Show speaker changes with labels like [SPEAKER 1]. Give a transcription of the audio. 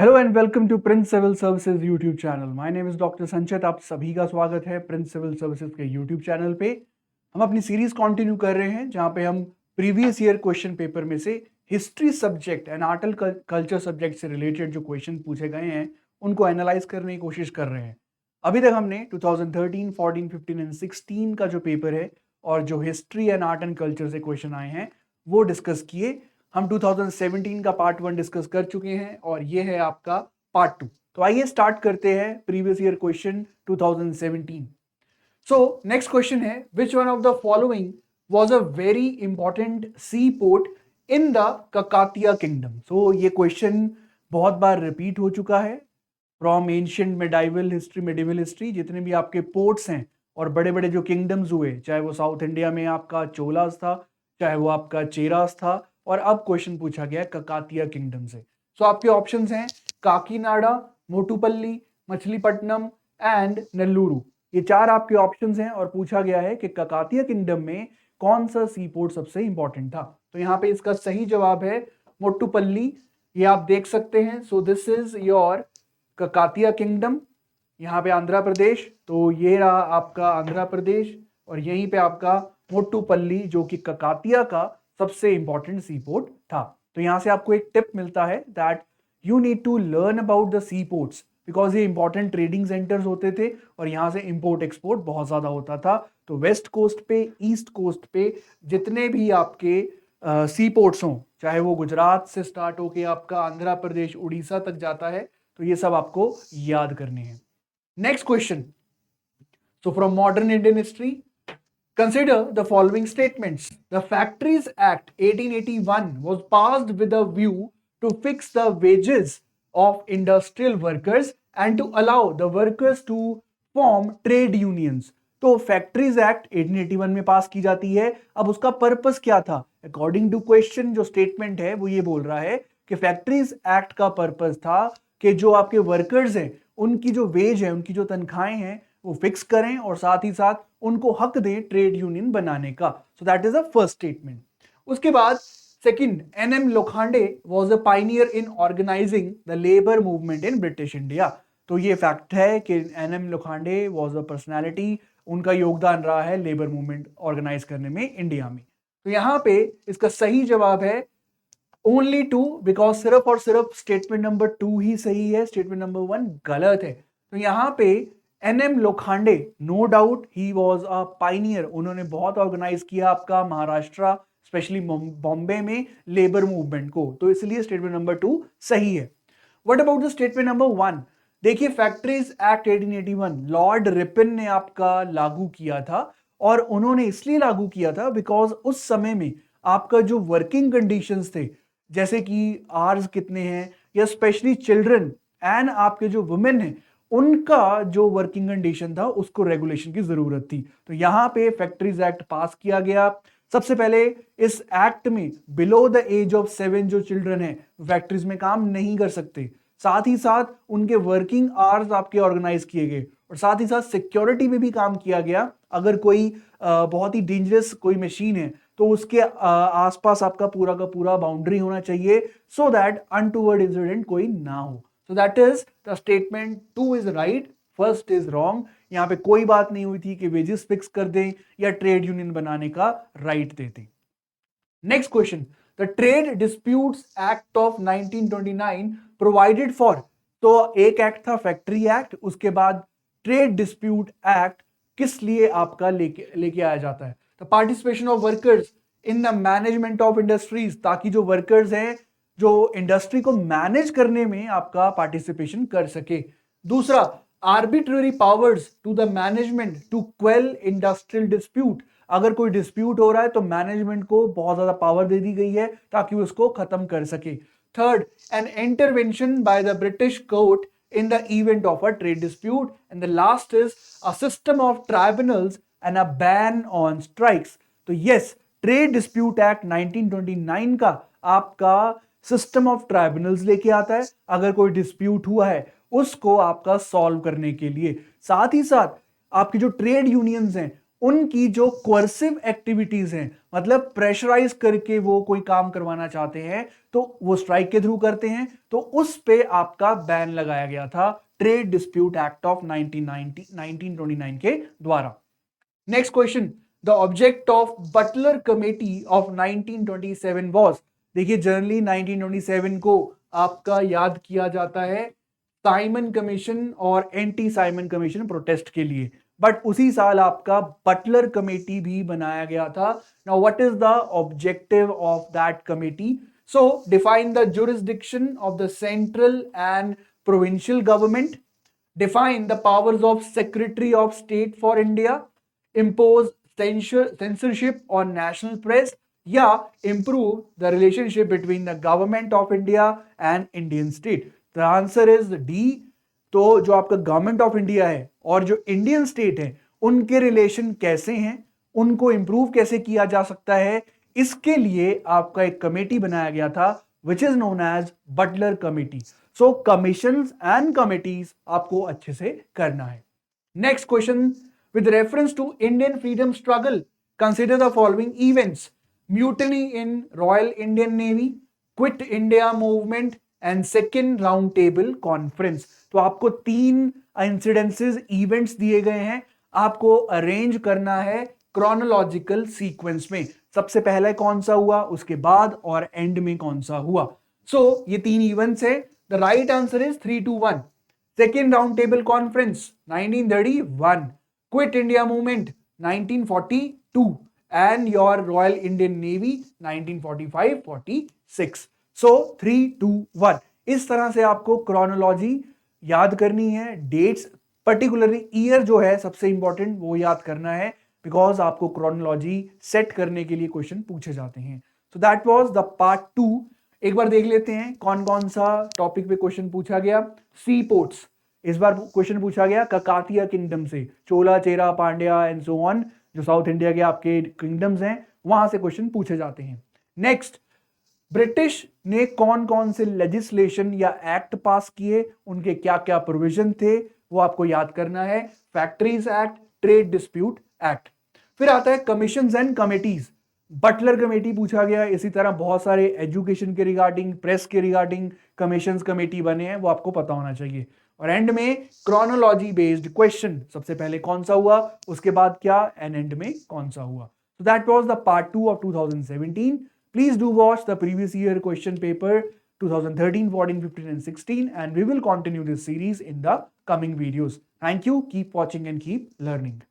[SPEAKER 1] Hello and welcome to Prince Civil Services YouTube channel. My name is doctor Sanchit. आप सभी का स्वागत है प्रिंस सिविल सर्विसेज के यूट्यूब चैनल पे। हम अपनी सीरीज कंटिन्यू कर रहे हैं जहां पे हम प्रीवियस ईयर क्वेश्चन पेपर में से history subject and art and culture subject से रिलेटेड जो क्वेश्चन पूछे गए हैं उनको एनालाइज करने की कोशिश कर रहे हैं। अभी तक हमने 2013, 14, 15 एंड 16 का जो पेपर है और जो history and art and culture से क्वेश्चन आए हैं वो डिस्कस किए। हम 2017 का पार्ट 1 डिस्कस कर चुके हैं और ये है आपका पार्ट 2। तो आइए स्टार्ट करते हैं previous year question 2017। So next question है, which one of the following was a very important sea port in the Kakatiya kingdom. सो ये क्वेश्चन बहुत बार रिपीट हो चुका है फ्रॉम एंशियंट मेडिवल हिस्ट्री। जितने भी आपके पोर्ट्स हैं और बड़े बड़े जो किंगडम्स हुए, चाहे वो साउथ इंडिया में आपका चोलास था, चाहे वो आपका चेरास था, और अब क्वेश्चन पूछा गया ककातिया किंगडम से। सो आपके ऑप्शंस हैं काकीनाडा, मोटुपल्ली, मछलीपट्टनम एंड नेल्लूरू। ये चार आपके ऑप्शंस हैं और पूछा गया है कि ककातिया किंगडम में कौन सा सी पोर्ट सबसे इंपॉर्टेंट था। तो यहाँ पे इसका सही जवाब है मोटुपल्ली। ये आप देख सकते हैं। So this is your Kakatiya kingdom. यहाँ पे आंध्र प्रदेश, तो ये रहा आपका आंध्र प्रदेश और यहीं पे आपका मोटुपल्ली जो कि ककातिया का सबसे इंपॉर्टेंट सी पोर्ट था। तो यहां से आपको एक टिप मिलता है that you need to learn about the sea ports because ये इंपॉर्टेंट ट्रेडिंग सेंटर्स होते थे और यहां से इंपोर्ट एक्सपोर्ट बहुत ज्यादा होता था। तो वेस्ट कोस्ट पे, ईस्ट कोस्ट पे जितने भी आपके सी पोर्ट्स हों, चाहे वो गुजरात से स्टार्ट होके आपका आंध्र प्रदेश, उड़ीसा तक जाता है, तो ये सब आपको याद करने हैं। Next question, so from modern Indian history, consider the following statements. The Factories Act 1881 was passed with a view to fix the wages of industrial workers and to allow the workers to form trade unions. तो factories act 1881 में पास की जाती है। अब उसका purpose क्या था? According to question जो स्टेटमेंट है वो ये बोल रहा है कि फैक्ट्रीज एक्ट का पर्पस था कि जो आपके वर्कर्स हैं उनकी जो वेज है, उनकी जो तनख्वाहें हैं वो फिक्स करें और साथ ही साथ उनको हक दें ट्रेड यूनियन बनाने का। So that is the first statement. उसके बाद second, NM Lokhande was a pioneer in organising the labour movement in British India. तो ये फैक्ट है कि NM Lokhande was a personality, उनका योगदान रहा है लेबर मूवमेंट ऑर्गेनाइज करने में इंडिया में। तो यहां पे इसका सही जवाब है ओनली टू, बिकॉज सिर्फ और सिर्फ स्टेटमेंट नंबर 2 ही सही है, स्टेटमेंट नंबर 1 गलत है। तो यहां पे एनएम लोखंडे, नो डाउट ही वाज अ पायनियर, उन्होंने बहुत ऑर्गेनाइज किया आपका महाराष्ट्र, स्पेशली बॉम्बे में लेबर मूवमेंट को, तो इसलिए स्टेटमेंट नंबर 2 सही है। What about the statement number 1? देखिए, फैक्ट्रीज एक्ट 1881 लॉर्ड रिपन ने आपका लागू किया था और उन्होंने इसलिए लागू किया था बिकॉज उस समय में आपका जो वर्किंग कंडीशंस थे, जैसे कि आर्स कितने हैं या स्पेशली चिल्ड्रन एंड आपके जो वुमेन हैं, उनका जो वर्किंग कंडीशन था उसको रेगुलेशन की जरूरत थी। तो यहां पे फैक्ट्रीज एक्ट पास किया गया। सबसे पहले इस एक्ट में बिलो द एज ऑफ 7 जो चिल्ड्रन है फैक्ट्रीज में काम नहीं कर सकते। साथ ही साथ उनके वर्किंग आवर्स आपके ऑर्गेनाइज किए गए और साथ ही साथ सिक्योरिटी में भी काम किया गया। अगर कोई बहुत ही डेंजरस कोई मशीन है तो उसके आसपास आपका पूरा का पूरा बाउंड्री होना चाहिए सो दैट अनटूवर्ड इंसिडेंट कोई ना हो। सो that is the statement 2 is right, first is wrong. यहां पे कोई बात नहीं हुई थी कि वेजेस फिक्स कर दें या ट्रेड यूनियन बनाने का राइट देते। Next question, the trade disputes act of 1929 provided for. तो एक एक्ट था फैक्ट्री एक्ट, उसके बाद ट्रेड डिस्प्यूट एक्ट किस लिए आपका लेके आया जाता है? The participation of workers in the management of industries, ताकि जो वर्कर्स हैं जो इंडस्ट्री को मैनेज करने में आपका पार्टिसिपेशन कर सके। दूसरा, arbitrary powers to the management to quell industrial dispute, अगर कोई डिस्प्यूट हो रहा है तो मैनेजमेंट को बहुत ज्यादा पावर दे दी गई है ताकि उसको खत्म कर सके। Third, an intervention by the British court in the event of a trade dispute, and the last is a system of tribunals and a ban on strikes. तो yes, ट्रेड डिस्प्यूट एक्ट 1929 का आपका system of tribunals लेके आता है अगर कोई dispute हुआ है उसको आपका सॉल्व करने के लिए। साथ ही साथ आपकी जो ट्रेड यूनियंस हैं उनकी जो कोर्सिव एक्टिविटीज हैं, मतलब प्रेशराइज करके वो कोई काम करवाना चाहते हैं तो वो स्ट्राइक के थ्रू करते हैं, तो उस पे आपका बैन लगाया गया था ट्रेड डिस्प्यूट एक्ट ऑफ 1929 के द्वारा। Next question, the object of Butler committee of 1927 was, देखिए जनरली 1927 को आपका याद किया जाता है साइमन कमीशन और एंटी साइमन कमीशन प्रोटेस्ट के लिए, बट उसी साल आपका बटलर कमेटी भी बनाया गया था। Now what is the objective of that committee? So define the jurisdiction of the central and provincial government, define the powers of Secretary of State for India, impose censorship on national press, या improve the relationship between the government of India and Indian state. The answer is D. तो जो आपका government of India है और जो Indian state है उनके relation कैसे हैं, उनको इंप्रूव कैसे किया जा सकता है, इसके लिए आपका एक कमेटी बनाया गया था which is known as Butler committee. So commissions and committees आपको अच्छे से करना है। Next question, with reference to Indian freedom struggle consider the following events, mutiny in Royal Indian Navy, Quit India movement and second round table conference. तो आपको 3 incidences events दिए गए हैं, आपको अरेंज करना है क्रोनोलॉजिकल सीक्वेंस में, सबसे पहले कौन सा हुआ, उसके बाद और एंड में कौन सा हुआ। सो ये 3 इवेंट्स है। The right answer is 3 to 1। Second round table conference 1931, quit India movement 1942 and your royal Indian navy 1945-46। So 3 to 1। इस तरह से आपको क्रोनोलॉजी याद करनी है, डेट्स पर्टिकुलरली ईयर जो है सबसे इंपॉर्टेंट वो याद करना है, बिकॉज आपको क्रोनोलॉजी सेट करने के लिए क्वेश्चन पूछे जाते हैं। So that was the part 2। एक बार देख लेते हैं कौन कौन सा टॉपिक पे क्वेश्चन पूछा गया। सी पोर्ट्स, इस बार क्वेश्चन पूछा गया ककातिया किंगडम से, चोला, चेरा, पांड्या एंड सो ऑन, जो साउथ इंडिया के आपके किंगडम्स हैं वहां से क्वेश्चन पूछे जाते हैं। नेक्स्ट, ब्रिटिश ने कौन कौन से लेजिस्लेशन या एक्ट पास किए, उनके क्या क्या प्रोविजन थे, वो आपको याद करना है। Factories act, trade dispute act. फिर आता है commissions and committees, Butler committee पूछा गया, इसी तरह बहुत सारे एजुकेशन के रिगार्डिंग, प्रेस के रिगार्डिंग कमीशंस कमेटी बने हैं, वो आपको पता होना चाहिए। और एंड में क्रोनोलॉजी बेस्ड क्वेश्चन, सबसे पहले कौन सा हुआ, उसके बाद क्या, एंड एंड में कौन सा हुआ। So that was the part 2 of 2017. Please do watch the previous year question paper 2013, 14, 15 and 16, and we will continue this series in the coming videos. Thank you. Keep watching and keep learning.